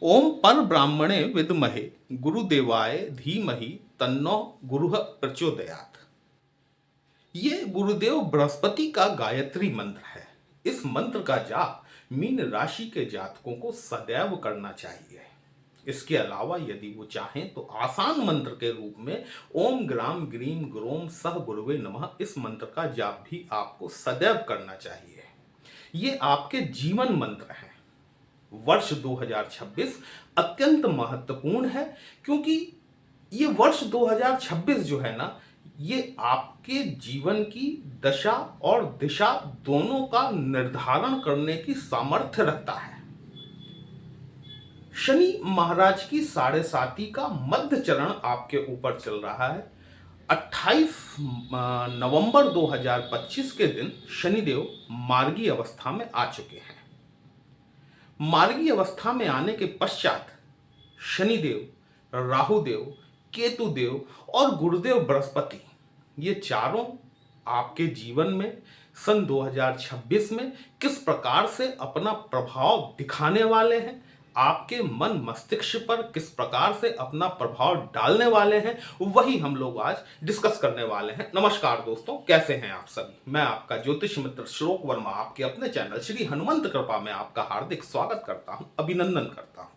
ओम पर ब्राह्मणे विद्महे गुरुदेवाय धीमहि तन्नो गुरुः प्रचोदयात्। ये गुरुदेव बृहस्पति का गायत्री मंत्र है। इस मंत्र का जाप मीन राशि के जातकों को सदैव करना चाहिए। इसके अलावा यदि वो चाहें तो आसान मंत्र के रूप में ओम ग्राम ग्रीम ग्रोम सह गुरुवे नमः इस मंत्र का जाप भी आपको सदैव करना चाहिए। ये आपके जीवन मंत्र हैं। वर्ष 2026 अत्यंत महत्वपूर्ण है, क्योंकि ये वर्ष 2026 जो है ना, ये आपके जीवन की दशा और दिशा दोनों का निर्धारण करने की सामर्थ्य रखता है। शनि महाराज की 7.5 का मध्य चरण आपके ऊपर चल रहा है। 28 नवंबर 2025 के दिन शनिदेव मार्गी अवस्था में आ चुके हैं। मार्गी अवस्था में आने के पश्चात शनिदेव, राहुदेव, केतुदेव और गुरुदेव बृहस्पति, ये चारों आपके जीवन में सन 2026 में किस प्रकार से अपना प्रभाव दिखाने वाले हैं, आपके मन मस्तिष्क पर किस प्रकार से अपना प्रभाव डालने वाले हैं, वही हम लोग आज डिस्कस करने वाले हैं। नमस्कार दोस्तों, कैसे हैं आप सभी। मैं आपका ज्योतिष मित्र श्लोक वर्मा आपके अपने चैनल श्री हनुमंत कृपा में आपका हार्दिक स्वागत करता हूं, अभिनंदन करता हूं।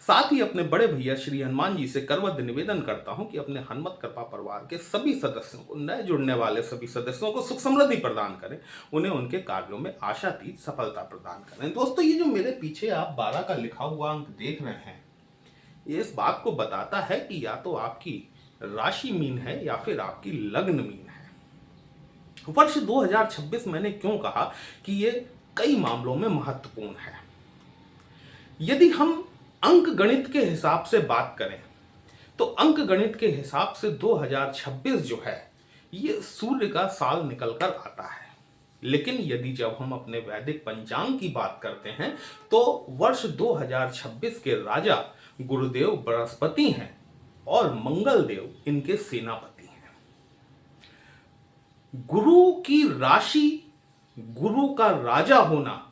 साथ ही अपने बड़े भैया श्री हनुमान जी से करवद निवेदन करता हूं कि अपने हनुमत कृपा परिवार के सभी सदस्यों को, नए जुड़ने वाले सभी सदस्यों को सुख समृद्धि प्रदान करें, उन्हें उनके कार्यों में आशातीत सफलता प्रदान करें। दोस्तों, ये जो मेरे पीछे आप 12 का लिखा हुआ अंक देख रहे हैं, ये इस बात को बताता है कि या तो आपकी राशि मीन है या फिर आपकी लग्न मीन है। वर्ष 2026 मैंने क्यों कहा कि ये कई मामलों में महत्वपूर्ण है। यदि हम अंक गणित के हिसाब से बात करें तो अंक गणित के हिसाब से 2026 जो है ये सूर्य का साल निकलकर आता है। लेकिन यदि जब हम अपने वैदिक पंचांग की बात करते हैं तो वर्ष 2026 के राजा गुरुदेव बृहस्पति हैं और मंगल देव इनके सेनापति हैं। गुरु की राशि, गुरु का राजा होना,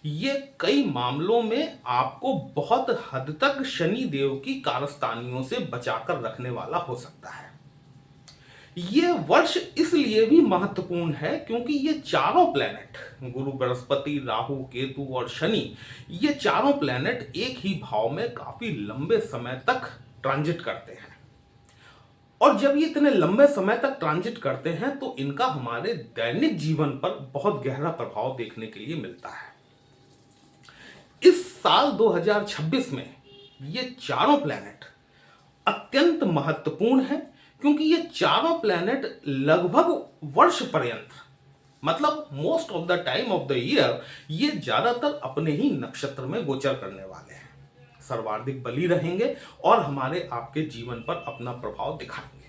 ये कई मामलों में आपको बहुत हद तक शनि देव की कारस्तानियों से बचाकर रखने वाला हो सकता है। ये वर्ष इसलिए भी महत्वपूर्ण है क्योंकि ये चारों प्लैनेट, गुरु, बृहस्पति, राहु, केतु और शनि, ये चारों प्लैनेट एक ही भाव में काफी लंबे समय तक ट्रांजिट करते हैं। और जब ये इतने लंबे समय तक ट्रांजिट करते हैं तो इनका हमारे दैनिक जीवन पर बहुत गहरा प्रभाव देखने के लिए मिलता है। इस साल 2026 में ये चारों प्लैनेट अत्यंत महत्वपूर्ण हैं, क्योंकि ये चारों प्लैनेट लगभग वर्ष पर्यंत, मतलब most of the time of the year, ये ज्यादातर अपने ही नक्षत्र में गोचर करने वाले हैं, सर्वाधिक बली रहेंगे और हमारे आपके जीवन पर अपना प्रभाव दिखाएंगे।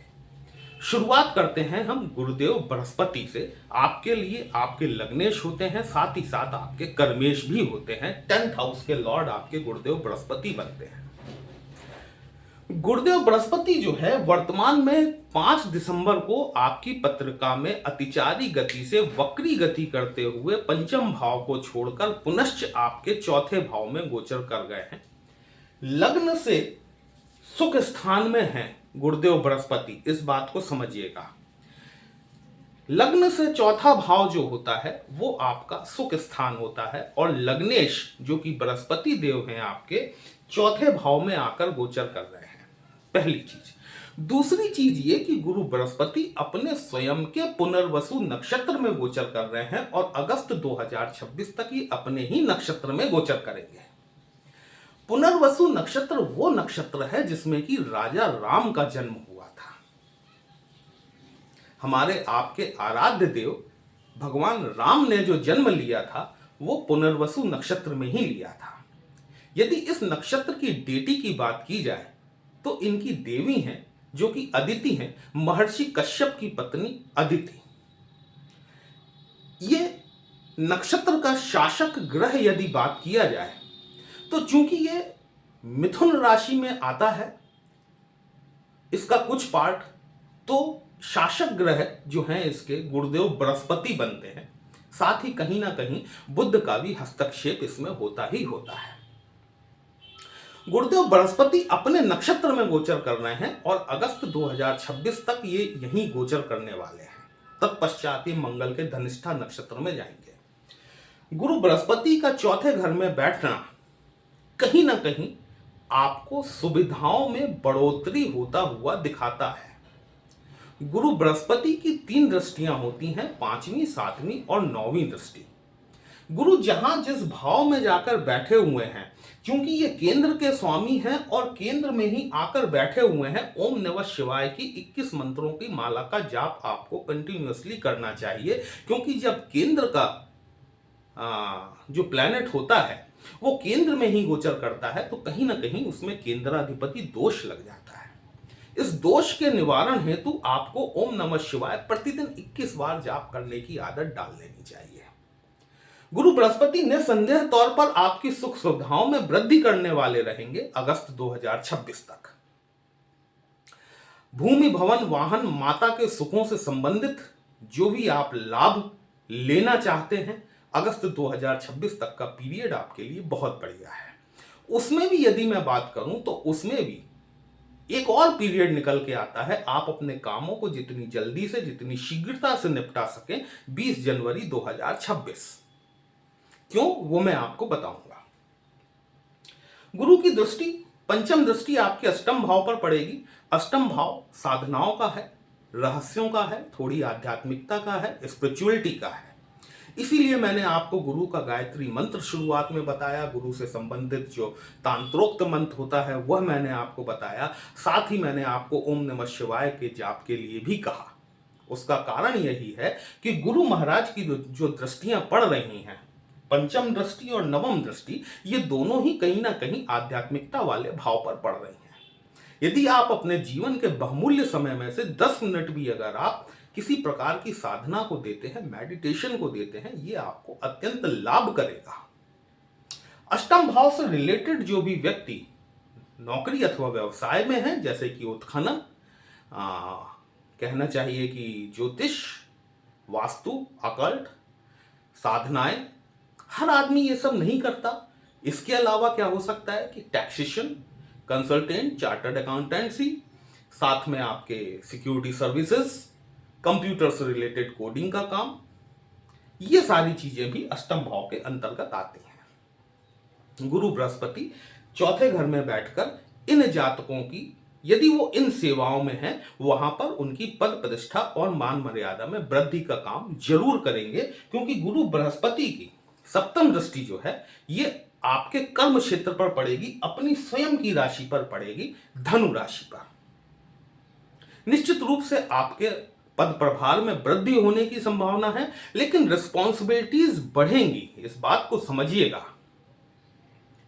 शुरुआत करते हैं हम गुरुदेव बृहस्पति से। आपके लिए आपके लग्नेश होते हैं, साथ ही साथ आपके कर्मेश भी होते हैं। 10th हाउस के लॉर्ड आपके गुरुदेव बृहस्पति बनते हैं। गुरुदेव बृहस्पति जो है वर्तमान में 5 दिसंबर को आपकी पत्रिका में अतिचारी गति से वक्री गति करते हुए पंचम भाव को छोड़कर पुनश्च आपके चौथे भाव में गोचर कर गए हैं। लग्न से सुख स्थान में हैं गुरुदेव बृहस्पति, इस बात को समझिएगा। लग्न से चौथा भाव जो होता है वो आपका सुख स्थान होता है और लग्नेश जो कि बृहस्पति देव हैं आपके, चौथे भाव में आकर गोचर कर रहे हैं। पहली चीज। दूसरी चीज ये कि गुरु बृहस्पति अपने स्वयं के पुनर्वसु नक्षत्र में गोचर कर रहे हैं और अगस्त 2026 तक ये अपने ही नक्षत्र में गोचर करेंगे। पुनर्वसु नक्षत्र वो नक्षत्र है जिसमें कि राजा राम का जन्म हुआ था। हमारे आपके आराध्य देव भगवान राम ने जो जन्म लिया था वो पुनर्वसु नक्षत्र में ही लिया था। यदि इस नक्षत्र की डेटी की बात की जाए तो इनकी देवी हैं जो कि अदिति हैं, महर्षि कश्यप की पत्नी अदिति। ये नक्षत्र का शासक ग्रह यदि बात किया जाए तो चूंकि ये मिथुन राशि में आता है, इसका कुछ पार्ट, तो शासक ग्रह जो हैं इसके गुरुदेव बृहस्पति बनते हैं। साथ ही कहीं ना कहीं बुध का भी हस्तक्षेप इसमें होता ही होता है। गुरुदेव बृहस्पति अपने नक्षत्र में गोचर कर रहे हैं और अगस्त 2026 तक ये यहीं गोचर करने वाले हैं। तत्पश्चात ये मंगल के धनिष्ठा नक्षत्र में जाएंगे। गुरु बृहस्पति का चौथे घर में बैठना कहीं ना कहीं आपको सुविधाओं में बढ़ोतरी होता हुआ दिखाता है। गुरु बृहस्पति की 3 दृष्टियां होती हैं, 5वीं, 7वीं और 9वीं दृष्टि। गुरु जहां जिस भाव में जाकर बैठे हुए हैं, क्योंकि ये केंद्र के स्वामी हैं और केंद्र में ही आकर बैठे हुए हैं, ओम नमः शिवाय की 21 मंत्रों की माला का जाप आपको कंटिन्यूअसली करना चाहिए। क्योंकि जब केंद्र का जो प्लैनेट होता है वो केंद्र में ही गोचर करता है, तो कहीं ना कहीं उसमें केंद्राधिपति दोष लग जाता है। इस दोष के निवारण हेतु आपको ओम नमः शिवाय प्रतिदिन 21 बार जाप करने की आदत डाल लेनी चाहिए। गुरु बृहस्पति निसंदेह तौर पर आपकी सुख सुविधाओं में वृद्धि करने वाले रहेंगे अगस्त 2026 तक। भूमि, भवन, वाहन, माता के सुखों से संबंधित जो भी आप लाभ लेना चाहते हैं, अगस्त 2026 तक का पीरियड आपके लिए बहुत बढ़िया है। उसमें भी यदि मैं बात करूं तो उसमें भी एक और पीरियड निकल के आता है। आप अपने कामों को जितनी जल्दी से, जितनी शीघ्रता से निपटा सकें, 20 जनवरी 2026। क्यों, वो मैं आपको बताऊंगा। गुरु की दृष्टि, पंचम दृष्टि आपके अष्टम भाव पर पड़ेगी। अष्टम भाव साधनाओं का है, रहस्यों का है, थोड़ी आध्यात्मिकता का है, स्पिरिचुअलिटी का है। इसीलिए मैंने आपको गुरु का गायत्री मंत्र शुरुआत में बताया। गुरु से संबंधित जो तांत्रोक्त मंत्र होता है वह मैंने आपको बताया। साथ ही मैंने आपको ओम नमः शिवाय के जाप के लिए भी कहा। उसका कारण यही है कि गुरु महाराज की जो दृष्टियां पड़ रही हैं, पंचम दृष्टि और नवम दृष्टि, ये दोनों ही कहीं ना कहीं आध्यात्मिकता वाले भाव पर पड़ रही हैं। यदि आप अपने जीवन के बहुमूल्य समय में से 10 मिनट भी अगर आप किसी प्रकार की साधना को देते हैं, मेडिटेशन को देते हैं, ये आपको अत्यंत लाभ करेगा। अष्टम भाव से रिलेटेड जो भी व्यक्ति नौकरी अथवा व्यवसाय में है, जैसे कि उत्खनन, कहना चाहिए कि ज्योतिष, वास्तु, अकल्ट, साधनाएं, हर आदमी ये सब नहीं करता। इसके अलावा क्या हो सकता है कि टैक्सेशन, कंसल्टेंट, चार्टर्ड अकाउंटेंसी, साथ में आपके सिक्योरिटी सर्विसेज, कंप्यूटर से रिलेटेड कोडिंग का काम, ये सारी चीजें भी अष्टम भाव के अंतर्गत आती हैं। गुरु बृहस्पति चौथे घर में बैठकर इन जातकों की, यदि वो इन सेवाओं में हैं, वहां पर उनकी पद प्रतिष्ठा और मान मर्यादा में वृद्धि का काम जरूर करेंगे। क्योंकि गुरु बृहस्पति की सप्तम दृष्टि जो है ये आपके कर्म क्षेत्र पर पड़ेगी, अपनी स्वयं की राशि पर पड़ेगी, धनु राशि पर। निश्चित रूप से आपके पद प्रभार में वृद्धि होने की संभावना है, लेकिन रिस्पॉन्सिबिलिटीज बढ़ेंगी। इस बात को समझिएगा,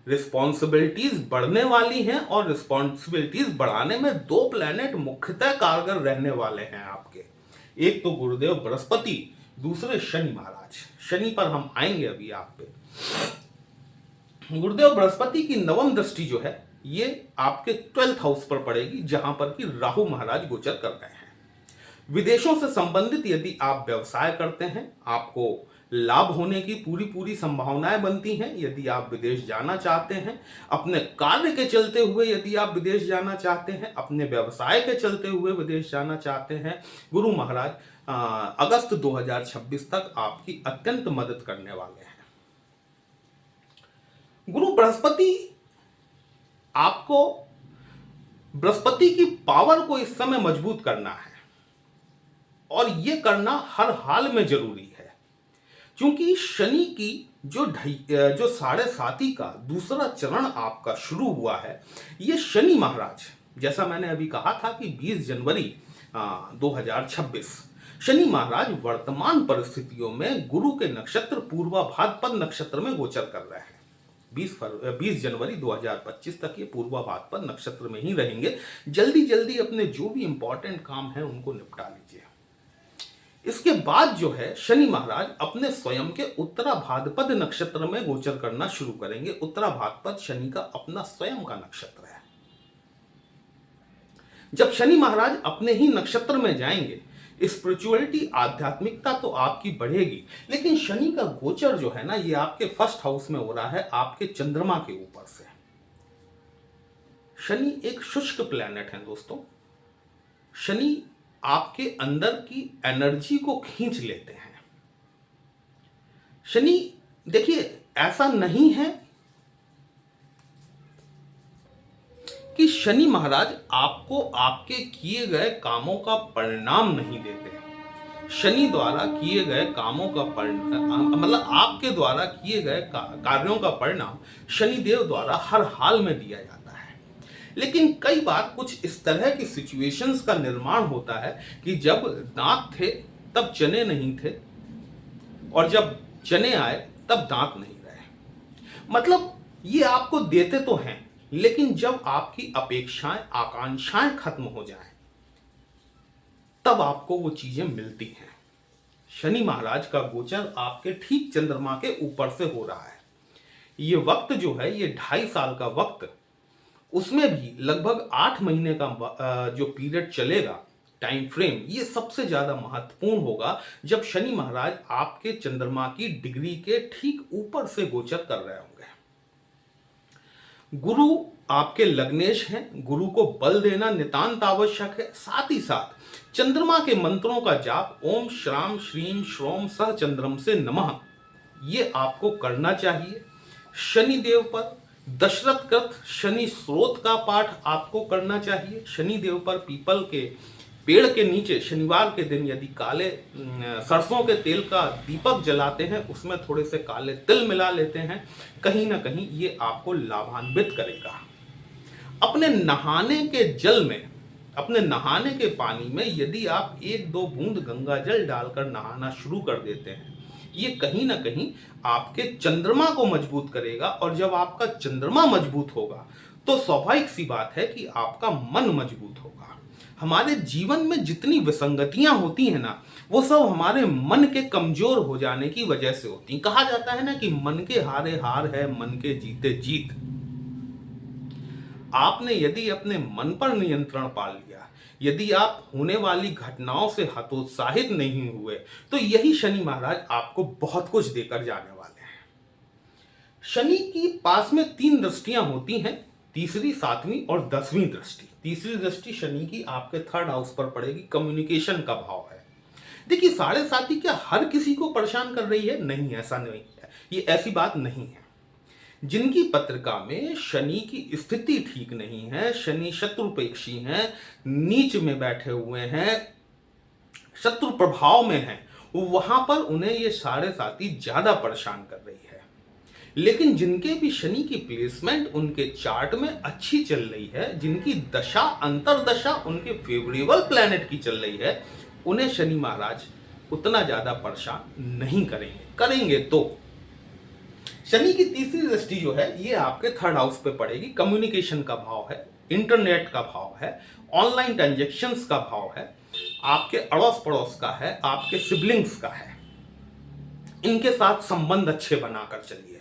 रिस्पॉन्सिबिलिटीज बढ़ने वाली हैं और रिस्पॉन्सिबिलिटीज बढ़ाने में 2 प्लैनेट मुख्यतः कारगर रहने वाले हैं आपके। एक तो गुरुदेव बृहस्पति, दूसरे शनि महाराज। शनि पर हम आएंगे अभी आप पे। गुरुदेव बृहस्पति की नवम दृष्टि जो है ये आपके 12th हाउस पर पड़ेगी, जहां पर कि राहु महाराज गोचर कर रहे हैं। विदेशों से संबंधित यदि आप व्यवसाय करते हैं, आपको लाभ होने की पूरी संभावनाएं बनती हैं। यदि आप विदेश जाना चाहते हैं, अपने कार्य के चलते हुए यदि आप विदेश जाना चाहते हैं, अपने व्यवसाय के चलते हुए विदेश जाना चाहते हैं, गुरु महाराज अगस्त 2026 तक आपकी अत्यंत मदद करने वाले हैं। गुरु बृहस्पति, आपको बृहस्पति की पावर को इस समय मजबूत करना है और यह करना हर हाल में जरूरी है। क्योंकि शनि की जो 7.5 का दूसरा चरण आपका शुरू हुआ है, ये शनि महाराज, जैसा मैंने अभी कहा था कि 20 जनवरी 2026 शनि महाराज वर्तमान परिस्थितियों में गुरु के नक्षत्र पूर्वा भाद्रपद नक्षत्र में गोचर कर रहे हैं। 20 जनवरी 2025 तक ये पूर्वा भाद्रपद नक्षत्र में ही रहेंगे। जल्दी अपने जो भी इंपॉर्टेंट काम है उनको निपटा लीजिए। इसके बाद जो है शनि महाराज अपने स्वयं के उत्तरा भाद्रपद नक्षत्र में गोचर करना शुरू करेंगे। उत्तरा भाद्रपद शनि का अपना स्वयं का नक्षत्र है। जब शनि महाराज अपने ही नक्षत्र में जाएंगे, स्पिरिचुअलिटी, आध्यात्मिकता तो आपकी बढ़ेगी, लेकिन शनि का गोचर जो है ना, ये आपके 1st हाउस में हो रहा है, आपके चंद्रमा के ऊपर से। शनि एक शुष्क प्लैनेट है दोस्तों। शनि आपके अंदर की एनर्जी को खींच लेते हैं। शनि देखिए, ऐसा नहीं है कि शनि महाराज आपको आपके किए गए कामों का परिणाम नहीं देते हैं। शनि द्वारा किए गए कामों का परिणाम, मतलब आपके द्वारा किए गए कार्यों का परिणाम शनिदेव द्वारा हर हाल में दिया जाता है। लेकिन कई बार कुछ इस तरह की सिचुएशंस का निर्माण होता है कि जब दांत थे तब चने नहीं थे, और जब चने आए तब दांत नहीं रहे। मतलब ये आपको देते तो हैं, लेकिन जब आपकी अपेक्षाएं आकांक्षाएं खत्म हो जाएं तब आपको वो चीजें मिलती हैं। शनि महाराज का गोचर आपके ठीक चंद्रमा के ऊपर से हो रहा है। ये वक्त जो है, ये 2.5 साल का वक्त, उसमें भी लगभग 8 महीने का जो पीरियड चलेगा, टाइम फ्रेम, ये सबसे ज्यादा महत्वपूर्ण होगा जब शनि महाराज आपके चंद्रमा की डिग्री के ठीक ऊपर से गोचर कर रहे होंगे। गुरु आपके लग्नेश हैं। गुरु को बल देना नितांत आवश्यक है। साथ ही साथ चंद्रमा के मंत्रों का जाप ओम श्राम श्रीम श्रोम सह चंद्रम से नमः, ये आपको करना चाहिए। शनि देव पर दशरथ कृत शनि स्रोत का पाठ आपको करना चाहिए। शनि देव पर पीपल के पेड़ के नीचे शनिवार के दिन यदि काले सरसों के तेल का दीपक जलाते हैं, उसमें थोड़े से काले तिल मिला लेते हैं, कहीं ना कहीं ये आपको लाभान्वित करेगा। अपने नहाने के जल में, अपने नहाने के पानी में यदि आप 1-2 बूंद गंगा जल डालकर नहाना शुरू कर देते हैं, ये कहीं ना कहीं आपके चंद्रमा को मजबूत करेगा। और जब आपका चंद्रमा मजबूत होगा तो स्वाभाविक सी बात है कि आपका मन मजबूत होगा। हमारे जीवन में जितनी विसंगतियां होती हैं ना, वो सब हमारे मन के कमजोर हो जाने की वजह से होती हैं। कहा जाता है ना कि मन के हारे हार है, मन के जीते जीत। आपने यदि अपने मन पर नियंत्रण पा लिया, यदि आप होने वाली घटनाओं से हतोत्साहित नहीं हुए, तो यही शनि महाराज आपको बहुत कुछ देकर जाने वाले हैं। शनि की पास में 3 दृष्टियां होती हैं, तीसरी, 7वीं और 10वीं दृष्टि। तीसरी दृष्टि शनि की आपके 3rd हाउस पर पड़ेगी, कम्युनिकेशन का भाव है। देखिए, 7.5 क्या हर किसी को परेशान कर रही है? नहीं, ऐसा नहीं है, ये ऐसी बात नहीं है। जिनकी पत्रिका में शनि की स्थिति ठीक नहीं है, शनि शत्रुपेक्षी हैं, नीच में बैठे हुए हैं, शत्रु प्रभाव में हैं, वहां पर उन्हें ये 7.5 ज्यादा परेशान कर रही है। लेकिन जिनके भी शनि की प्लेसमेंट उनके चार्ट में अच्छी चल रही है, जिनकी दशा अंतरदशा उनके फेवरेबल प्लैनेट की चल रही है, उन्हें शनि महाराज उतना ज्यादा परेशान नहीं करेंगे। करेंगे तो शनि की तीसरी दृष्टि जो है, ये आपके 3rd हाउस पे पड़ेगी। कम्युनिकेशन का भाव है, इंटरनेट का भाव है, ऑनलाइन ट्रांजेक्शन्स का भाव है, आपके अड़ोस पड़ोस का है, आपके सिबलिंग्स का है। इनके साथ संबंध अच्छे बनाकर चलिए।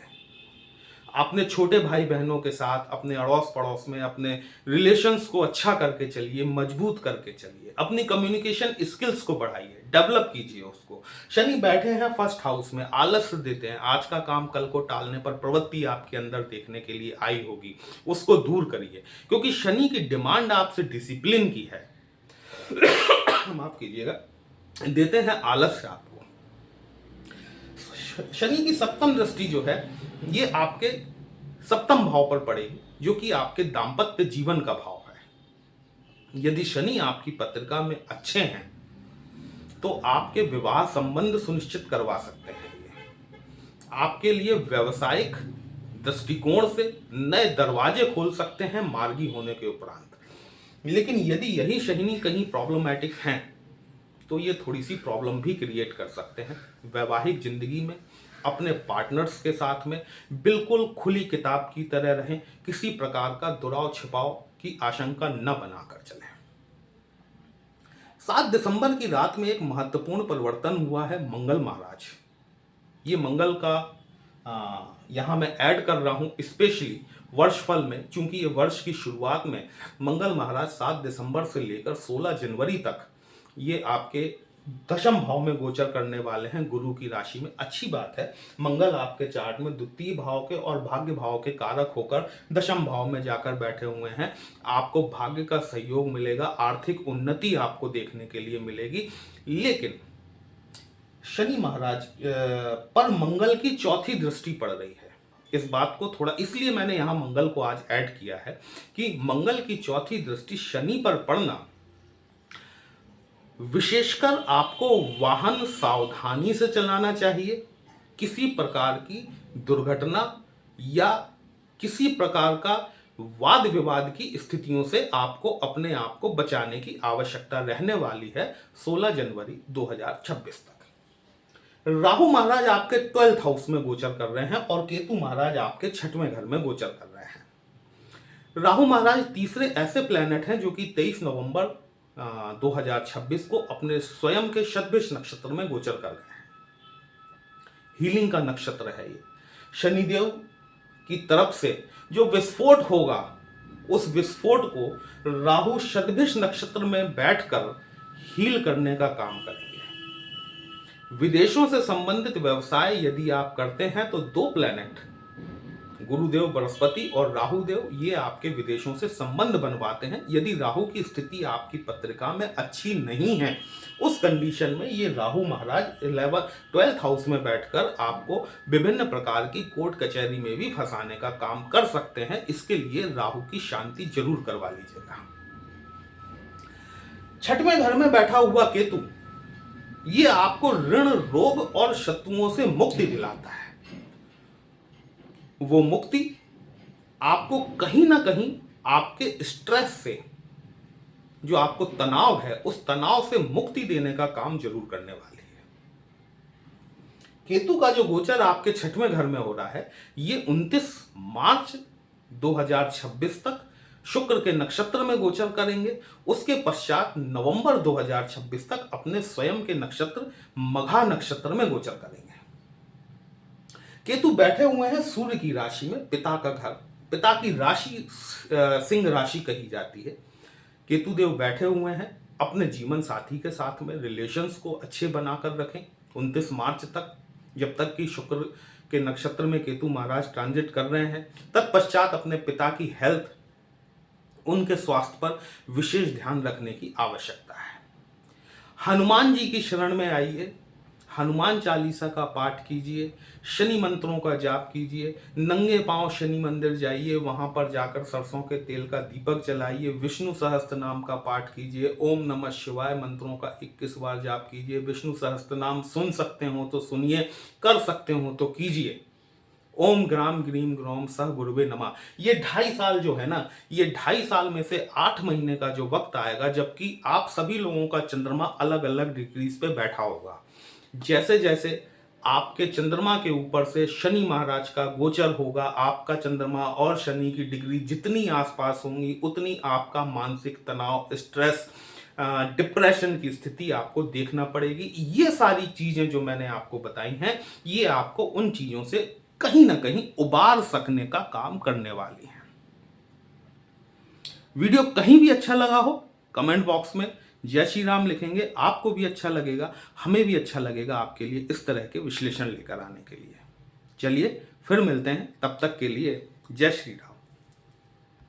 अपने छोटे भाई बहनों के साथ, अपने अड़ोस पड़ोस में अपने रिलेशंस को अच्छा करके चलिए, मजबूत करके चलिए। अपनी कम्युनिकेशन स्किल्स को बढ़ाइए, डेवलप कीजिए उसको। शनि बैठे हैं 1st हाउस में, आलस्य देते हैं, आज का काम कल को टालने पर प्रवृत्ति आपके अंदर देखने के लिए आई होगी, उसको दूर करिए। क्योंकि शनि की डिमांड आपसे डिसिप्लिन की है। माफ कीजिएगा, देते हैं आलस्य आपको। शनि की 7वीं दृष्टि जो है, ये आपके 7वें भाव पर पड़ेगी, जो कि आपके दाम्पत्य जीवन का भाव है। यदि शनि आपकी पत्रिका में अच्छे हैं तो आपके विवाह संबंध सुनिश्चित करवा सकते हैं। ये आपके लिए व्यवसायिक दृष्टिकोण से नए दरवाजे खोल सकते हैं मार्गी होने के उपरांत। लेकिन यदि यही शनि कहीं प्रॉब्लमैटिक हैं तो ये थोड़ी सी प्रॉब्लम भी क्रिएट कर सकते हैं। वैवाहिक जिंदगी में अपने पार्टनर्स के साथ में बिल्कुल खुली किताब की तरह रहें, किसी प्रकार का दुराव छिपाव की आशंका न बनाकर चलें। 7 दिसंबर की रात में एक महत्वपूर्ण परिवर्तन हुआ है मंगल महाराज। ये मंगल का यहाँ मैं ऐड कर रहा हूँ स्पेशली वर्षफल में, चूंकि ये वर्ष की शुरुआत में मंगल महाराज 7 दिसंबर से लेकर 16 जनवरी तक ये आपके दशम भाव में गोचर करने वाले हैं गुरु की राशि में। अच्छी बात है, मंगल आपके चार्ट में द्वितीय भाव के और भाग्य भाव के कारक होकर दशम भाव में जाकर बैठे हुए हैं। आपको भाग्य का सहयोग मिलेगा, आर्थिक उन्नति आपको देखने के लिए मिलेगी। लेकिन शनि महाराज पर मंगल की चौथी दृष्टि पड़ रही है। इस बात को थोड़ा इसलिए मैंने यहां मंगल को आज ऐड किया है कि मंगल की चौथी दृष्टि शनि पर पड़ना, विशेषकर आपको वाहन सावधानी से चलाना चाहिए। किसी प्रकार की दुर्घटना या किसी प्रकार का वाद विवाद की स्थितियों से आपको अपने आप को बचाने की आवश्यकता रहने वाली है 16 जनवरी 2026 तक। राहु महाराज आपके 12th हाउस में गोचर कर रहे हैं और केतु महाराज आपके 6वें घर में गोचर कर रहे हैं। राहु महाराज तीसरे ऐसे प्लैनेट हैं जो कि 23 नवंबर 2026 को अपने स्वयं के शतभिष नक्षत्र में गोचर कर गए हैं। हीलिंग का नक्षत्र है ये। शनिदेव की तरफ से जो विस्फोट होगा, उस विस्फोट को राहु शतभिष नक्षत्र में बैठकर हील करने का काम करेंगे। विदेशों से संबंधित व्यवसाय यदि आप करते हैं तो दो प्लैनेट गुरुदेव बृहस्पति और राहु देव ये आपके विदेशों से संबंध बनवाते हैं। यदि राहु की स्थिति आपकी पत्रिका में अच्छी नहीं है, उस कंडीशन में ये राहु महाराज 12th हाउस में बैठकर आपको विभिन्न प्रकार की कोर्ट कचहरी में भी फंसाने का काम कर सकते हैं। इसके लिए राहु की शांति जरूर करवा लीजिएगा। 6वें घर में बैठा हुआ केतु ये आपको ऋण, रोग और शत्रुओं से मुक्ति दिलाता है। वो मुक्ति आपको कहीं ना कहीं आपके स्ट्रेस से, जो आपको तनाव है, उस तनाव से मुक्ति देने का काम जरूर करने वाली है। केतु का जो गोचर आपके 6वें घर में हो रहा है, ये 29 मार्च 2026 तक शुक्र के नक्षत्र में गोचर करेंगे। उसके पश्चात नवंबर 2026 तक अपने स्वयं के नक्षत्र मघा नक्षत्र में गोचर करेंगे। केतु बैठे हुए हैं सूर्य की राशि में, पिता का घर, पिता की राशि सिंह राशि कही जाती है। केतु देव बैठे हुए हैं अपने जीवन साथी के साथ में रिलेशंस को अच्छे बनाकर रखें 29 मार्च तक, जब तक कि शुक्र के नक्षत्र में केतु महाराज ट्रांजिट कर रहे हैं। तत्पश्चात अपने पिता की हेल्थ, उनके स्वास्थ्य पर विशेष ध्यान रखने की आवश्यकता है। हनुमान जी की शरण में आइए, हनुमान चालीसा का पाठ कीजिए, शनि मंत्रों का जाप कीजिए, नंगे पांव शनि मंदिर जाइए, वहां पर जाकर सरसों के तेल का दीपक जलाइए, विष्णु सहस्त्र नाम का पाठ कीजिए, ओम नमः शिवाय मंत्रों का 21 बार जाप कीजिए। विष्णु सहस्त्र नाम सुन सकते हो तो सुनिए, कर सकते हो तो कीजिए। ओम ग्राम ग्रीम ग्रोम सह गुरुवे नमः। ये 2.5 साल जो है ना, ये 2.5 साल में से 8 महीने का जो वक्त आएगा, जबकि आप सभी लोगों का चंद्रमा अलग अलग डिग्रीज पे बैठा होगा। जैसे जैसे आपके चंद्रमा के ऊपर से शनि महाराज का गोचर होगा, आपका चंद्रमा और शनि की डिग्री जितनी आसपास होंगी, उतनी आपका मानसिक तनाव, स्ट्रेस, डिप्रेशन की स्थिति आपको देखना पड़ेगी। ये सारी चीजें जो मैंने आपको बताई हैं, ये आपको उन चीजों से कहीं ना कहीं उबार सकने का काम करने वाली है। वीडियो कहीं भी अच्छा लगा हो, कमेंट बॉक्स में जय श्री राम लिखेंगे, आपको भी अच्छा लगेगा, हमें भी अच्छा लगेगा आपके लिए इस तरह के विश्लेषण लेकर आने के लिए। चलिए फिर मिलते हैं, तब तक के लिए जय श्री राम।